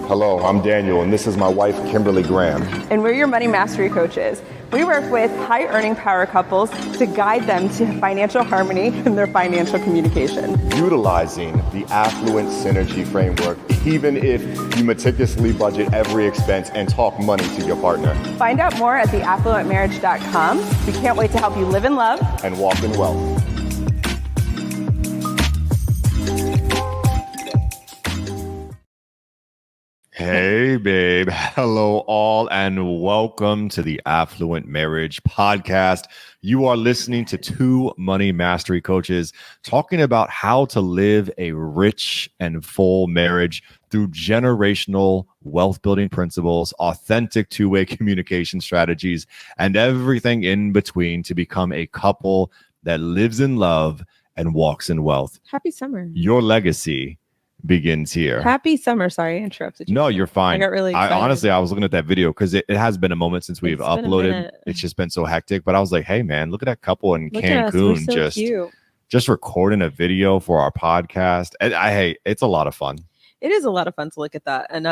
Hello, I'm Daniel, and this is my wife, Kimberly Graham. And we're your money mastery coaches. We work with high earning power couples to guide them to financial harmony in their financial communication. Utilizing the affluent synergy framework, even if you meticulously budget every expense and talk money to your partner. Find out more at theaffluentmarriage.com. We can't wait to help you live in love and walk in wealth. Hey, babe. Hello, all, and welcome to the Affluent Marriage Podcast. You are listening to two money mastery coaches talking about how to live a rich and full marriage through generational wealth building principles, authentic two-way communication strategies, and everything in between to become a couple that lives in love and walks in wealth. Happy summer. Your legacy begins here. Happy summer. Sorry, I interrupted you. No, you're fine. I got really excited. Honestly, I was looking at that video because it has been a moment since we've uploaded. It's just been so hectic. But I was like, hey, man, look at that couple in Cancun just recording a video for our podcast. And it's a lot of fun. It is a lot of fun to look at that. And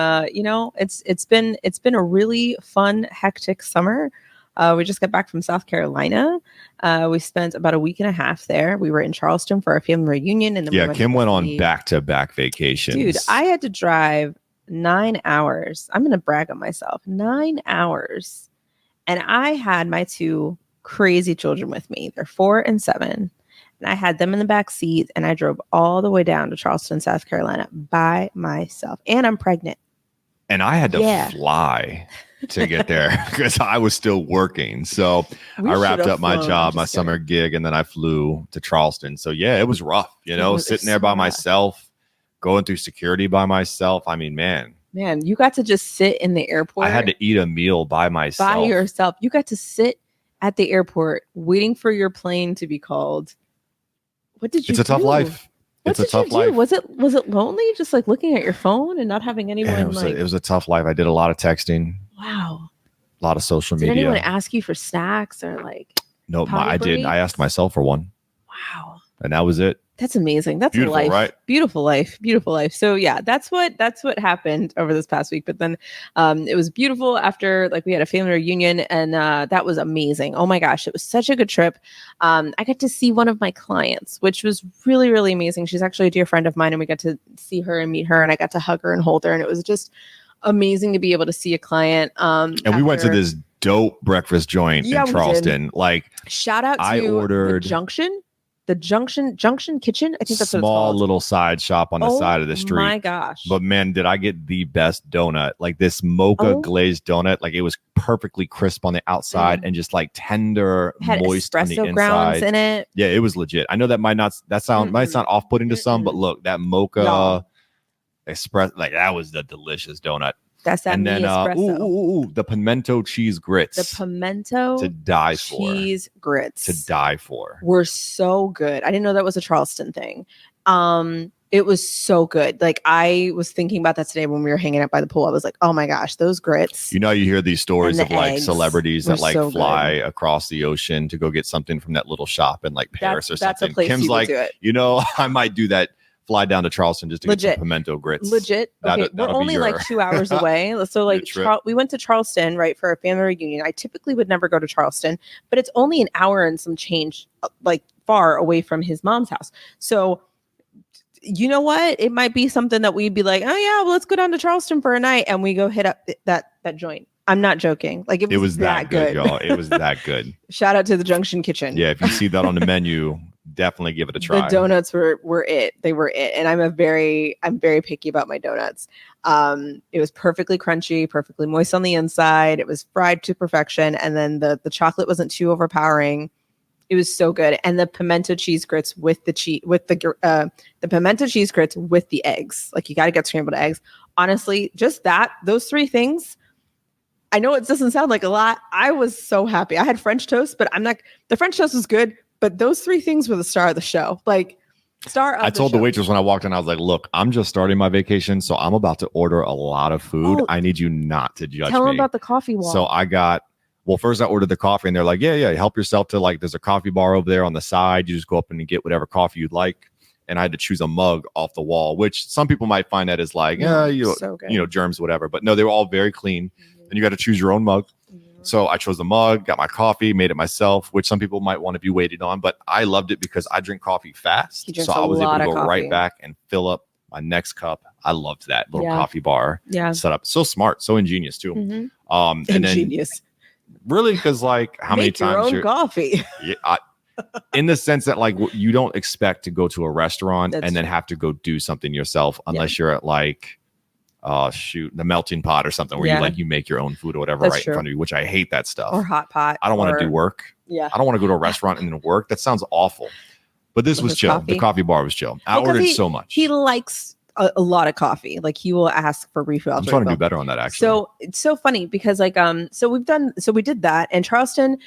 it's been a really fun, hectic summer. We just got back from South Carolina. We spent about a week and a half there. We were in Charleston for our family reunion. And then Kim went on back-to-back vacations. Dude, I had to drive 9 hours. I'm going to brag on myself. 9 hours. And I had my two crazy children with me. They're 4 and 7. And I had them in the back seat. And I drove all the way down to Charleston, South Carolina by myself. And I'm pregnant. And I had to fly to get there because I was still working. So I wrapped up my job, my summer gig, and then I flew to Charleston. So yeah, it was rough, sitting there by myself, going through security by myself. I mean, man, you got to just sit in the airport. I had to eat a meal by myself. By yourself. You got to sit at the airport waiting for your plane to be called. What did you do? It's a tough life. It's a tough life. Was it lonely? Just like looking at your phone and not having anyone? It was a tough life. I did a lot of texting. Wow. A lot of social media. Did anyone ask you for snacks or like? No, I did. I asked myself for one. Wow. And that was it. That's amazing. That's beautiful, a life. Right? Beautiful life. Beautiful life. So yeah, that's what happened over this past week. But then it was beautiful after we had a family reunion and that was amazing. Oh my gosh, it was such a good trip. I got to see one of my clients, which was really, really amazing. She's actually a dear friend of mine and we got to see her and meet her and I got to hug her and hold her. And it was just amazing to be able to see a client. And we went to this dope breakfast joint in Charleston. Shout out to I ordered the Junction Kitchen. I think that's small little side shop on the side of the street. Oh my gosh. But man, did I get the best donut. This mocha glazed donut. It was perfectly crisp on the outside and just tender, had moist on the espresso inside. Grounds in it. Yeah, it was legit. I know that might sound off-putting to some, but look, that mocha espresso, that was the delicious donut. That's that. And then the pimento cheese grits. The pimento to die for. Cheese grits to die for. Were so good. I didn't know that was a Charleston thing. It was so good. I was thinking about that today when we were hanging out by the pool. I was like, oh my gosh, those grits. You hear these stories of celebrities that so fly across the ocean to go get something from that little shop in Paris or something. That's a place Kim's do it. I might do that. Fly down to Charleston just to get some pimento grits. Legit. Okay, we're only 2 hours away. So we went to Charleston, right, for a family reunion. I typically would never go to Charleston, but it's only an hour and some change, far away from his mom's house. So you know what? It might be something that we'd be like, oh yeah, well, let's go down to Charleston for a night and we go hit up that joint. I'm not joking. It was that good, y'all. It was that good. Shout out to the Junction Kitchen. Yeah, if you see that on the menu, definitely give it a try. The donuts were it. They were it. And I'm very picky about my donuts. It was perfectly crunchy, perfectly moist on the inside. It was fried to perfection. And then the chocolate wasn't too overpowering. It was so good. And the pimento cheese grits with the pimento cheese grits with the eggs. You got to get scrambled eggs. Honestly, just those three things. I know it doesn't sound like a lot. I was so happy. I had French toast, but the French toast was good. But those three things were the star of the show. I told the waitress when I walked in, I was like, look, I'm just starting my vacation, so I'm about to order a lot of food. I need you not to judge me. Tell them about the coffee wall. So first I ordered the coffee and they're like, yeah, help yourself to there's a coffee bar over there on the side. You just go up and get whatever coffee you'd like. and I had to choose a mug off the wall, which some people might find that as like, so good. Germs, whatever. But no, they were all very clean. And you got to choose your own mug. So I chose the mug, got my coffee, made it myself, which some people might want to be waited on, but I loved it because I drink coffee fast. So I was able to go right back and fill up my next cup. I loved that little coffee bar setup. So smart, so ingenious too. And ingenious. Then really, because like how many times your own coffee? In the sense that like you don't expect to go to a restaurant and then have to go do something yourself unless you're at like the melting pot or something where you make your own food or whatever in front of you, which I hate that stuff. Or hot pot. I don't want to do work. Yeah. I don't want to go to a restaurant and then work. That sounds awful. But this was chill. The coffee bar was chill. I ordered so much. He likes a lot of coffee. Like he will ask for refill. I'm trying to do better on that actually. So it's so funny because like so we did that, and Charleston,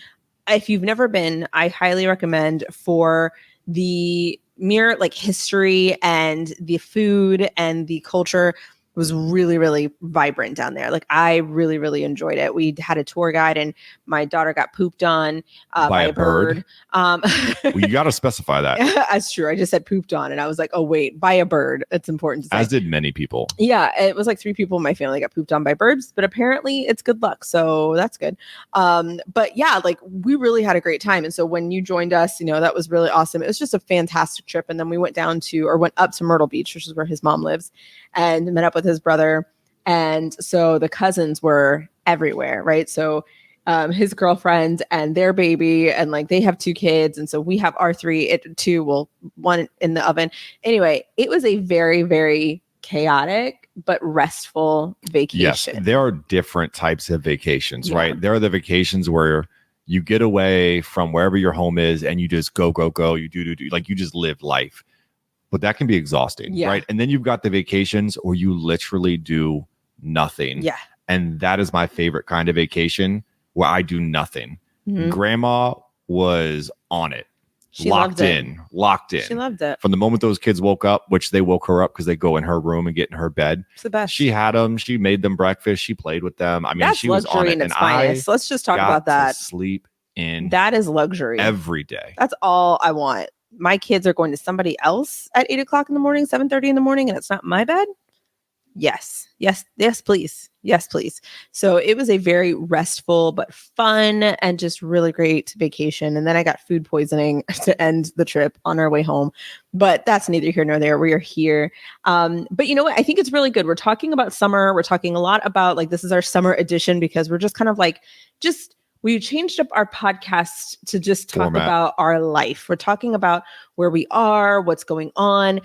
if you've never been, I highly recommend for the mere like history and the food and the culture. Was really, really vibrant down there. Like I really, really enjoyed it. We had a tour guide and my daughter got pooped on by a bird. Well, you got to specify that. That's true. I just said pooped on and I was like, oh wait, by a bird. It's important to say. As did many people. Yeah. It was like 3 people in my family got pooped on by birds, but apparently it's good luck. So that's good. But yeah, like we really had a great time. And so when you joined us, that was really awesome. It was just a fantastic trip. And then we went up to Myrtle Beach, which is where his mom lives, and met up with his brother. And so the cousins were everywhere, right? So his girlfriend and their baby, and like they have 2 kids. And so we have our 2, one in the oven. Anyway, it was a very, very chaotic but restful vacation. Yes, there are different types of vacations, right? There are the vacations where you get away from wherever your home is and you just go. You do, like you just live life. But that can be exhausting, right? And then you've got the vacations where you literally do nothing. Yeah. And that is my favorite kind of vacation where I do nothing. Mm-hmm. Grandma was on it. Locked in. She loved it. From the moment those kids woke up, which they woke her up because they go in her room and get in her bed. It's the best. She had them. She made them breakfast. She played with them. I mean, she was on it. And let's just talk about that. Sleep in. That is luxury. Every day. That's all I want. My kids are going to somebody else at 8 o'clock in the morning, 7:30 in the morning, and it's not my bed. Yes, please. Yes, please. So it was a very restful, but fun and just really great vacation. And then I got food poisoning to end the trip on our way home, but that's neither here nor there. We are here. But you know what? I think it's really good. We're talking about summer. We're talking a lot about like, this is our summer edition because we're just kind of like, we changed up our podcast to just talk about our life. We're talking about where we are, what's going on,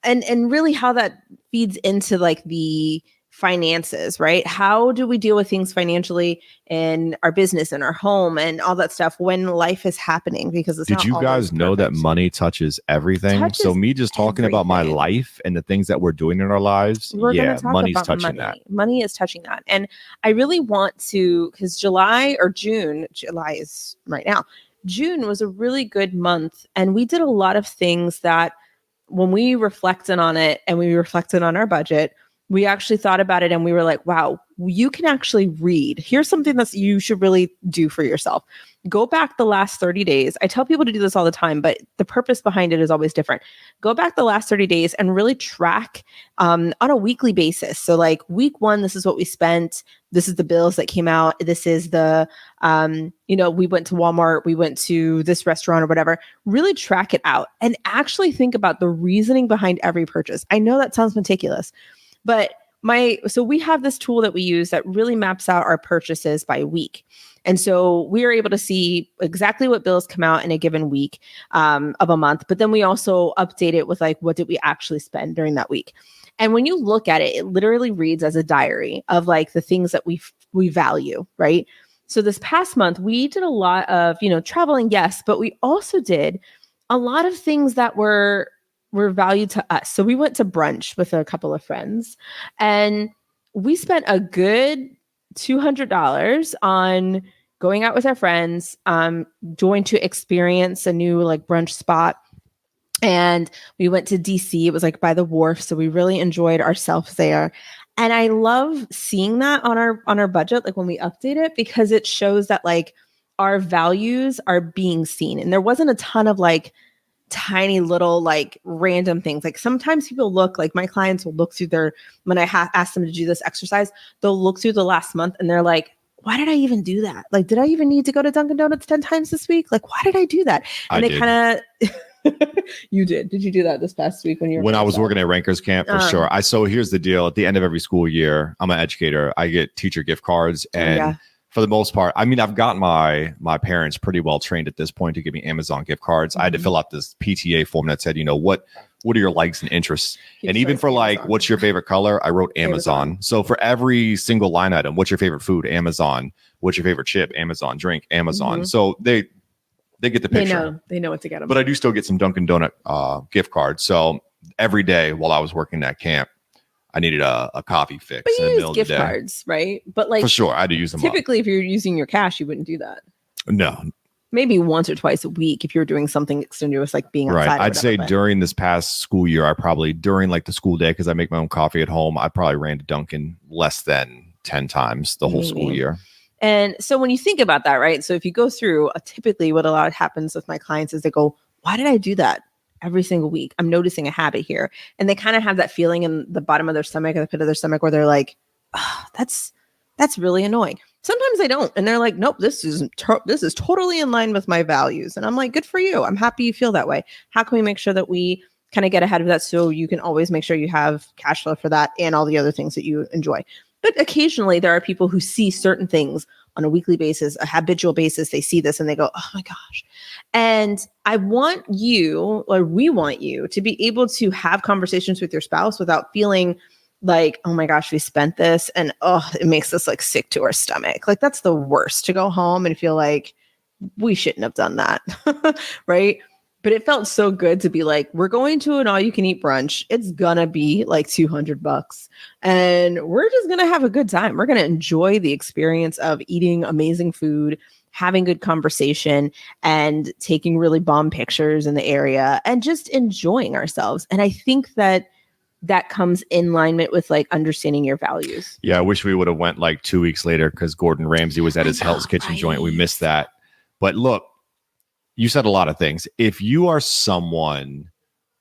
and really how that feeds into like the finances, right? How do we deal with things financially in our business and our home and all that stuff when life is happening? Because it's did you guys know that money touches everything? So me just talking about my life and the things that we're doing in our lives, money's touching that. Money is touching that. And I really want to, because July is right now. June was a really good month. And we did a lot of things that when we reflected on it and we reflected on our budget, we actually thought about it and we were like, wow, you can actually read. Here's something that you should really do for yourself. Go back the last 30 days. I tell people to do this all the time, but the purpose behind it is always different. Go back the last 30 days and really track on a weekly basis. So like week 1, this is what we spent. This is the bills that came out. This is the, we went to Walmart, we went to this restaurant or whatever. Really track it out and actually think about the reasoning behind every purchase. I know that sounds meticulous, but so we have this tool that we use that really maps out our purchases by week. And so we are able to see exactly what bills come out in a given week of a month. But then we also update it with like, what did we actually spend during that week? And when you look at it, it literally reads as a diary of like the things that we value, right? So this past month, we did a lot of, traveling, yes, but we also did a lot of things that were valued to us. So we went to brunch with a couple of friends and we spent a good $200 on going out with our friends, going to experience a new like brunch spot. And we went to DC. It was like by the wharf. So we really enjoyed ourselves there. And I love seeing that on our budget, like when we update it, because it shows that like our values are being seen. And there wasn't a ton of like tiny little like random things. Like sometimes people look like my clients will look through when I ask them to do this exercise, they'll look through the last month and they're like, why did I even do that? Like, did I even need to go to Dunkin' Donuts 10 times this week? Like, why did I do that? And they kind of, you did. Did you do that this past week when I was working at Rankers Camp? For sure. So here's the deal. At the end of every school year, I'm an educator. I get teacher gift cards. And for the most part, I mean, I've got my parents pretty well trained at this point to give me Amazon gift cards. I had to fill out this PTA form that said, what are your likes and interests? And even for like, what's your favorite color? I wrote Amazon. So for every single line item, what's your favorite food? Amazon. What's your favorite chip? Amazon. Drink? Amazon. So they get the picture. They know what to get them. But I do still get some Dunkin' Donut gift cards. So every day while I was working at camp, I needed a coffee fix. But you use gift cards, right? But like, for sure, I had to use them. Typically, if you're using your cash, you wouldn't do that. No. Maybe once or twice a week if you're doing something extenuous like being outside. Right. I'd say during this past school year, I probably during like the school day, because I make my own coffee at home, I probably ran to Dunkin' less than 10 times the whole school year. And so when you think about that, right? So if you go through, typically what a lot happens with my clients is they go, why did I do that every single week? I'm noticing a habit here. And they kind of have that feeling in the bottom of their stomach or the pit of their stomach where they're like, oh, that's really annoying. Sometimes they don't. And they're like, nope, this is totally in line with my values. And I'm like, good for you. I'm happy you feel that way. How can we make sure that we kind of get ahead of that so you can always make sure you have cash flow for that and all the other things that you enjoy? But occasionally there are people who see certain things on a weekly basis, a habitual basis. They see this and they go, oh my gosh. And we want you to be able to have conversations with your spouse without feeling like, oh my gosh, we spent this and it makes us like sick to our stomach. Like that's the worst, to go home and feel like we shouldn't have done that. Right. But it felt so good to be like, we're going to an all-you-can-eat brunch. It's gonna be like $200, and we're just gonna have a good time. We're gonna enjoy the experience of eating amazing food, having good conversation, and taking really bomb pictures in the area, and just enjoying ourselves. And I think that comes in alignment with like understanding your values. Yeah, I wish we would have went like 2 weeks later because Gordon Ramsay was at his Hell's Kitchen joint. We missed that. But look, you said a lot of things. If you are someone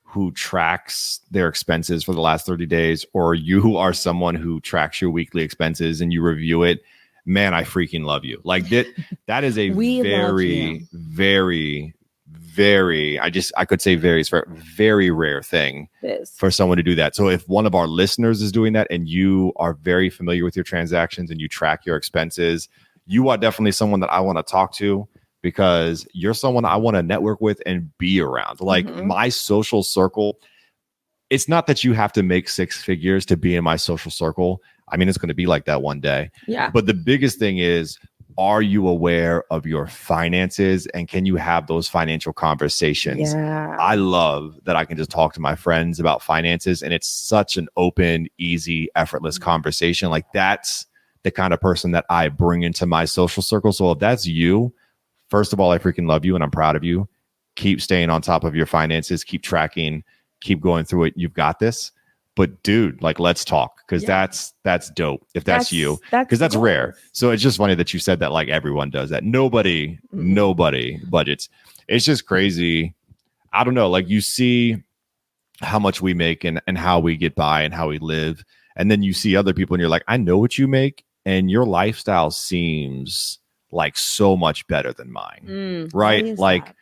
who tracks their expenses for the last 30 days, or you are someone who tracks your weekly expenses and you review it, man, I freaking love you. Like that is a very rare thing for someone to do that. So if one of our listeners is doing that and you are very familiar with your transactions and you track your expenses, you are definitely someone that I want to talk to, because you're someone I want to network with and be around. Like my social circle, it's not that you have to make six figures to be in my social circle. I mean, it's going to be like that one day. Yeah. But the biggest thing is, are you aware of your finances and can you have those financial conversations? Yeah. I love that I can just talk to my friends about finances and it's such an open, easy, effortless conversation. Like that's the kind of person that I bring into my social circle. So if that's you, first of all, I freaking love you and I'm proud of you. Keep staying on top of your finances, keep tracking, keep going through it. You've got this. But dude, like, let's talk, because that's dope if that's you, because that's rare. So it's just funny that you said that, like everyone does that. Nobody budgets. It's just crazy. I don't know. Like you see how much we make and how we get by and how we live. And then you see other people and you're like, I know what you make and your lifestyle seems like so much better than mine. Right. Like,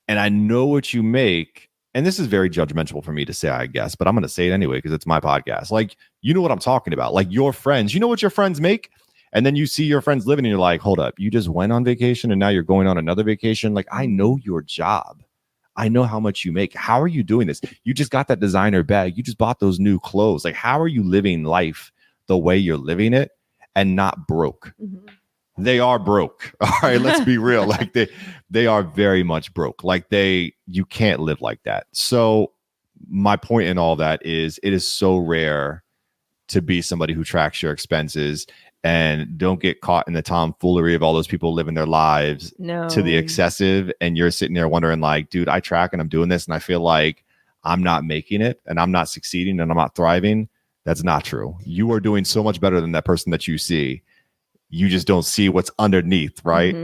and I know what you make. And this is very judgmental for me to say, I guess, but I'm going to say it anyway, because it's my podcast. Like, you know what I'm talking about? Like your friends, you know what your friends make? And then you see your friends living and you're like, hold up, you just went on vacation and now you're going on another vacation. Like, I know your job. I know how much you make. How are you doing this? You just got that designer bag. You just bought those new clothes. Like, how are you living life the way you're living it and not broke? They are broke. All right, let's be real. Like they are very much broke. Like you can't live like that. So my point in all that is, it is so rare to be somebody who tracks your expenses and don't get caught in the tomfoolery of all those people living their lives to the excessive. And you're sitting there wondering like, dude, I track and I'm doing this and I feel like I'm not making it and I'm not succeeding and I'm not thriving. That's not true. You are doing so much better than that person that you see. You just don't see what's underneath, right?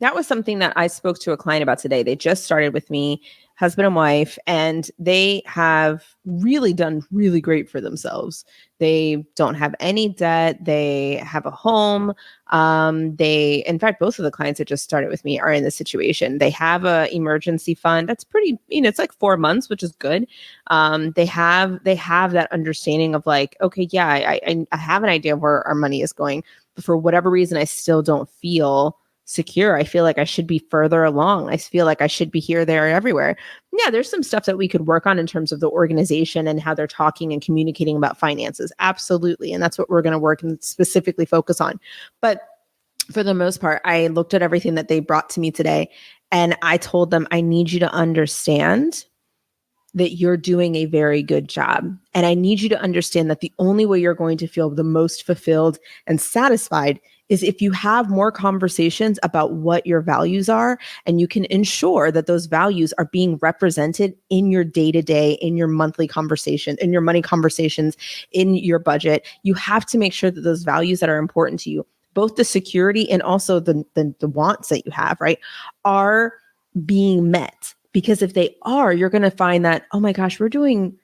that was something that I spoke to a client about today. They just started with me, husband and wife, and they have really done really great for themselves. They don't have any debt. They have a home. In fact, both of the clients that just started with me are in this situation. They have a emergency fund. That's pretty, it's like 4 months, which is good. They have that understanding of like, okay, yeah, I have an idea of where our money is going, but for whatever reason, I still don't feel secure. I feel like I should be further along. I feel like I should be here, there, everywhere. Yeah, there's some stuff that we could work on in terms of the organization and how they're talking and communicating about finances. Absolutely. And that's what we're going to work and specifically focus on. But for the most part, I looked at everything that they brought to me today and I told them, I need you to understand that you're doing a very good job. And I need you to understand that the only way you're going to feel the most fulfilled and satisfied is if you have more conversations about what your values are, and you can ensure that those values are being represented in your day-to-day, in your monthly conversation, in your money conversations, in your budget. You have to make sure that those values that are important to you, both the security and also the wants that you have, right, are being met. Because if they are, you're going to find that, oh my gosh, we're doing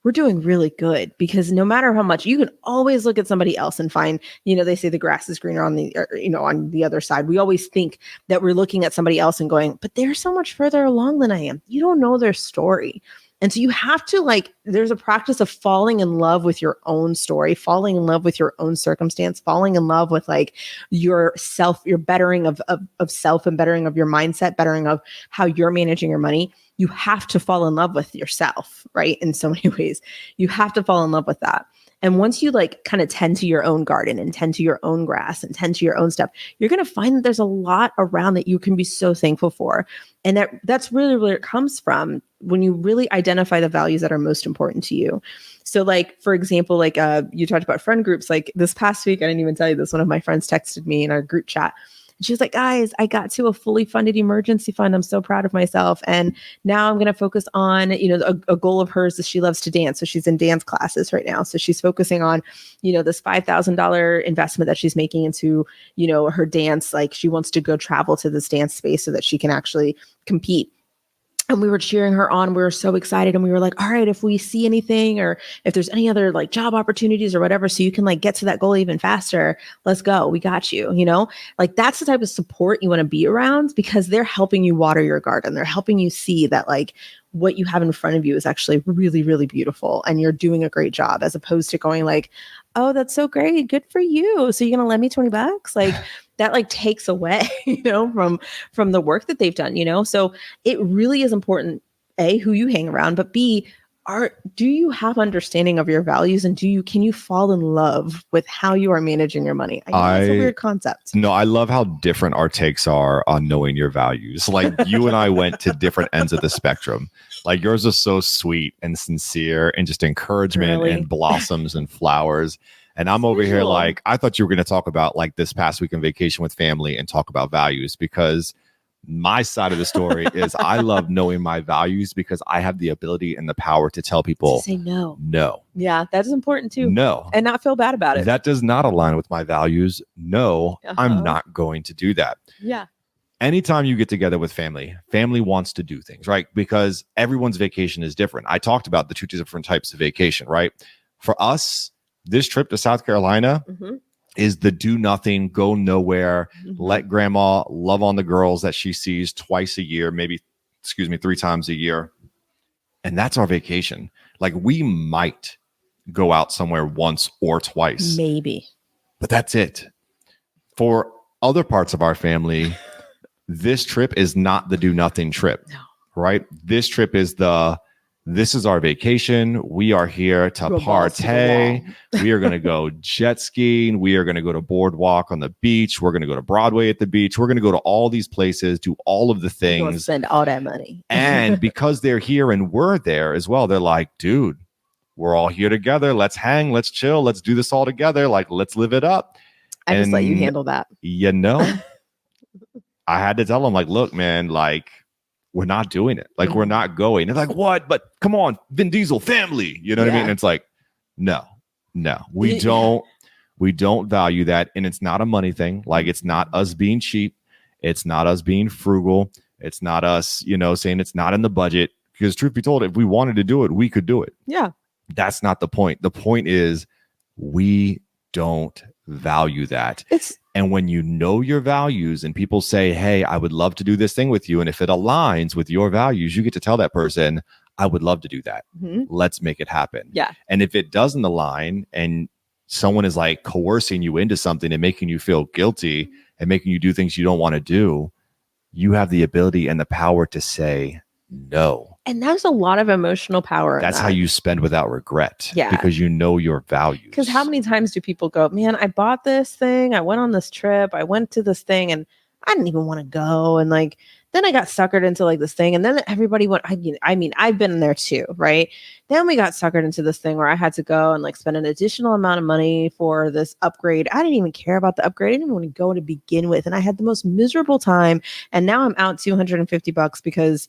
really good. Because no matter how much, you can always look at somebody else and find, they say the grass is greener on the other side. We always think that we're looking at somebody else and going, but they're so much further along than I am. You don't know their story. And so you have to there's a practice of falling in love with your own story, falling in love with your own circumstance, falling in love with your self, your bettering of self and bettering of your mindset, bettering of how you're managing your money. You have to fall in love with yourself, right? In so many ways, you have to fall in love with that. And once you kind of tend to your own garden and tend to your own grass and tend to your own stuff, you're going to find that there's a lot around that you can be so thankful for. And that's really where it comes from, when you really identify the values that are most important to you. So for example, you talked about friend groups. This past week, I didn't even tell you this, one of my friends texted me in our group chat. She was like, guys, I got to a fully funded emergency fund. I'm so proud of myself. And now I'm going to focus on, a goal of hers is she loves to dance. So she's in dance classes right now. So she's focusing on, this $5,000 investment that she's making into, her dance. She wants to go travel to this dance space so that she can actually compete. And we were cheering her on. We were so excited. And we were like, all right, if we see anything or if there's any other job opportunities or whatever, so you can get to that goal even faster, let's go. We got you, that's the type of support you want to be around, because they're helping you water your garden. They're helping you see that what you have in front of you is actually really, really beautiful. And you're doing a great job, as opposed to going oh, that's so great. Good for you. So you're going to lend me $20? That takes away, from the work that they've done, So it really is important, A, who you hang around, but B, do you have understanding of your values, and can you fall in love with how you are managing your money? I know it's a weird concept. No, I love how different our takes are on knowing your values. You and I went to different ends of the spectrum. Yours is so sweet and sincere and just encouragement and blossoms and flowers. And I'm over here I thought you were going to talk about this past week on vacation with family and talk about values, because my side of the story is I love knowing my values, because I have the ability and the power to tell people to say no. No. Yeah, that is important too. No. And not feel bad about it. That does not align with my values. No, I'm not going to do that. Yeah. Anytime you get together with family wants to do things, right? Because everyone's vacation is different. I talked about the two different types of vacation, right? For us, this trip to South Carolina is the do nothing, go nowhere, let grandma love on the girls that she sees twice a year, three times a year. And that's our vacation. We might go out somewhere once or twice. Maybe. But that's it. For other parts of our family, this trip is not the do nothing trip, right? This trip is this is our vacation. We are here to partay. We are going to go jet skiing. We are going to go to boardwalk on the beach. We're going to go to Broadway at the beach. We're going to go to all these places, do all of the things. We'll spend all that money. And because they're here and we're there as well, they're like, dude, we're all here together. Let's hang. Let's chill. Let's do this all together. Let's live it up. Just let you handle that. I had to tell them, look, man, we're not doing it. We're not going. They're like, what? But come on, Vin Diesel family. You know what I mean? And it's no, we don't value that. And it's not a money thing. It's not us being cheap. It's not us being frugal. It's not us, saying it's not in the budget. Because truth be told, if we wanted to do it, we could do it. Yeah. That's not the point. The point is we don't value that. And when you know your values and people say, hey, I would love to do this thing with you. And if it aligns with your values, you get to tell that person, I would love to do that. Let's make it happen. Yeah. And if it doesn't align and someone is like coercing you into something and making you feel guilty and making you do things you don't want to do, you have the ability and the power to say no. And there's a lot of emotional power. That's how you spend without regret. Yeah. Because you know your values. Because how many times do people go, man, I bought this thing, I went on this trip, I went to this thing, and I didn't even want to go. And like, then I got suckered into like this thing. And then everybody went, I mean, I've been there too, right? Then we got suckered into this thing where I had to go and like spend an additional amount of money for this upgrade. I didn't even care about the upgrade. I didn't even want to go to begin with. And I had the most miserable time. And now I'm out $250 because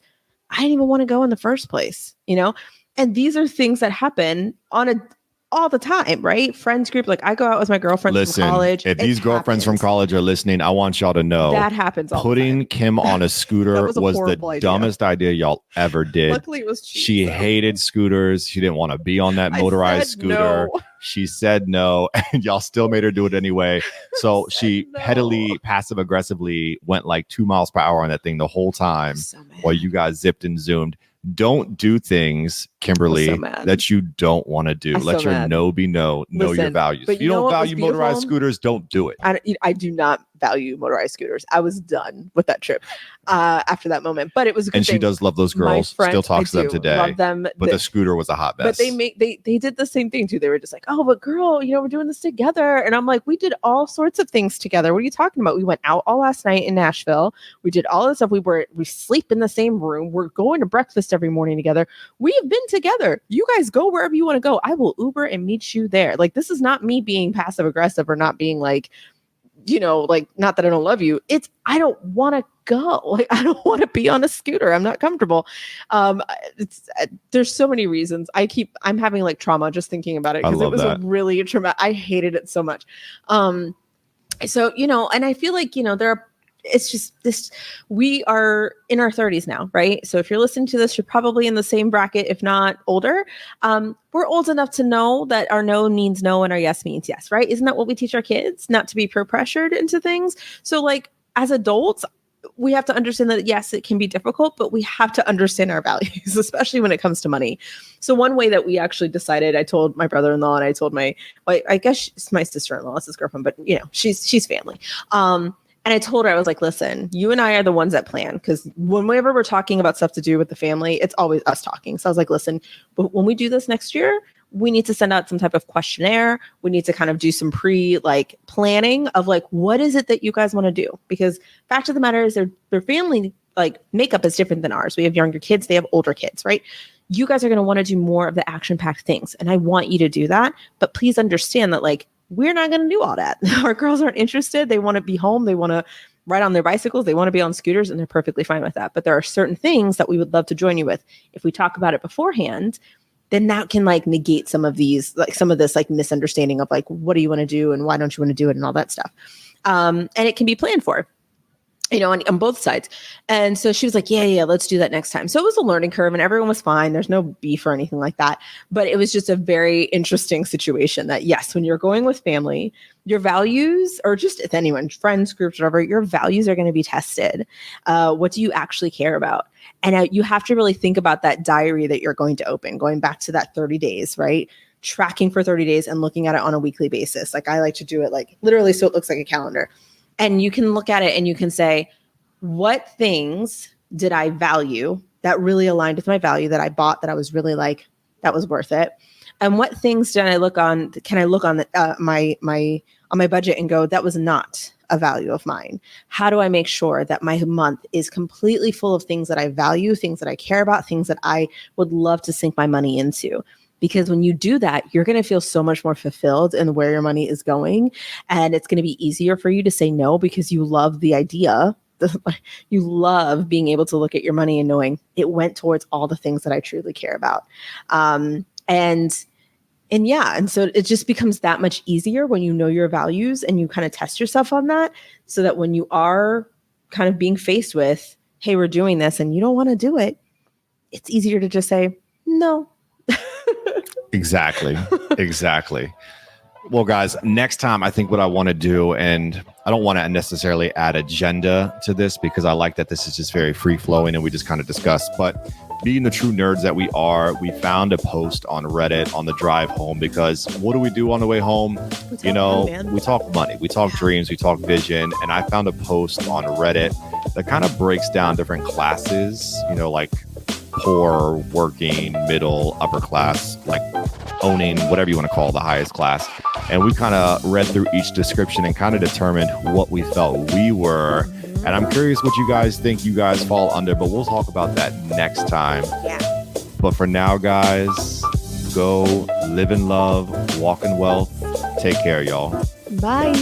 I didn't even want to go in the first place, And these are things that happen all the time, right? Friends group. Like I go out with my girlfriends from college. If these girlfriends from college are listening, I want y'all to know that happens all putting the time. Kim on a scooter was the dumbest idea y'all ever did. Luckily it was cheap. She hated scooters. She didn't want to be on that motorized scooter. No. She said no, and y'all still made her do it anyway. So she pettily, passive aggressively went like 2 miles per hour on that thing the whole time while you guys zipped and zoomed. Don't do things, Kimberly, that you don't want to do. Let your no be no. Know your values. If you don't value motorized scooters, don't do it. I do not value motorized scooters. I was done with that trip after that moment. But it was a good and thing. She does love those girls. Still talks to them today. Love them. But the scooter was a hot mess. But they did the same thing too. They were just like, oh, but girl, we're doing this together. And I'm like, we did all sorts of things together. What are you talking about? We went out all last night in Nashville. We did all this stuff. We sleep in the same room. We're going to breakfast every morning together. We've been together. You guys go wherever you want to go. I will Uber and meet you there. Like, this is not me being passive aggressive or not being like, like, not that I don't love you. It's, I don't want to go. Like, I don't want to be on a scooter. I'm not comfortable. There's so many reasons. I'm having like trauma just thinking about it because it was a really traumatic. I hated it so much. So, and I feel like, it's just this, we are in our 30s now, right? So if you're listening to this, you're probably in the same bracket, if not older. We're old enough to know that our no means no and our yes means yes, right? Isn't that what we teach our kids? Not to be peer pressured into things. So like as adults, we have to understand that, yes, it can be difficult, but we have to understand our values, especially when it comes to money. So one way that we actually decided, I told my brother-in-law and I told I guess it's my sister-in-law, it's his girlfriend, but she's family. And I told her, I was like, listen, you and I are the ones that plan, because whenever we're talking about stuff to do with the family, it's always us talking. So I was like, listen, but when we do this next year, we need to send out some type of questionnaire. We need to kind of do some planning of like, what is it that you guys want to do? Because fact of the matter is their family makeup is different than ours. We have younger kids, they have older kids, right? You guys are going to want to do more of the action-packed things. And I want you to do that. But please understand that we're not going to do all that. Our girls aren't interested. They want to be home. They want to ride on their bicycles. They want to be on scooters, and they're perfectly fine with that. But there are certain things that we would love to join you with. If we talk about it beforehand, then that can negate some of these, some of this misunderstanding of what do you want to do and why don't you want to do it and all that stuff. And it can be planned for. On both sides. And so she was like, yeah, let's do that next time. So it was a learning curve and everyone was fine. There's no beef or anything like that. But it was just a very interesting situation that, yes, when you're going with family, your values, or just if anyone, friends, groups, whatever, your values are going to be tested. What do you actually care about? And you have to really think about that diary that you're going to open, going back to that 30 days, right? Tracking for 30 days and looking at it on a weekly basis. I like to do it literally so it looks like a calendar. And you can look at it and you can say, what things did I value that really aligned with my value that I bought that I was really that was worth it? And what things can I look on my budget and go, that was not a value of mine? How do I make sure that my month is completely full of things that I value, things that I care about, things that I would love to sink my money into? Because when you do that, you're going to feel so much more fulfilled in where your money is going. And it's going to be easier for you to say no because you love the idea. You love being able to look at your money and knowing it went towards all the things that I truly care about. And so it just becomes that much easier when you know your values and you kind of test yourself on that, so that when you are kind of being faced with, hey, we're doing this and you don't want to do it, it's easier to just say, no. Exactly. Exactly. Well, guys, next time I think what I want to do, and I don't want to necessarily add agenda to this because I like that this is just very free flowing and we just kind of discuss, but being the true nerds that we are, we found a post on Reddit on the drive home because what do we do on the way home? We talk money, we talk dreams, we talk vision. And I found a post on Reddit that kind of breaks down different classes, like poor, working, middle, upper class, like owning, whatever you want to call the highest class. And we kind of read through each description and kind of determined what we felt we were. And I'm curious what you guys think you guys fall under, but we'll talk about that next time. Yeah. But for now, guys, go live in love, walk in wealth. Take care, y'all. Bye.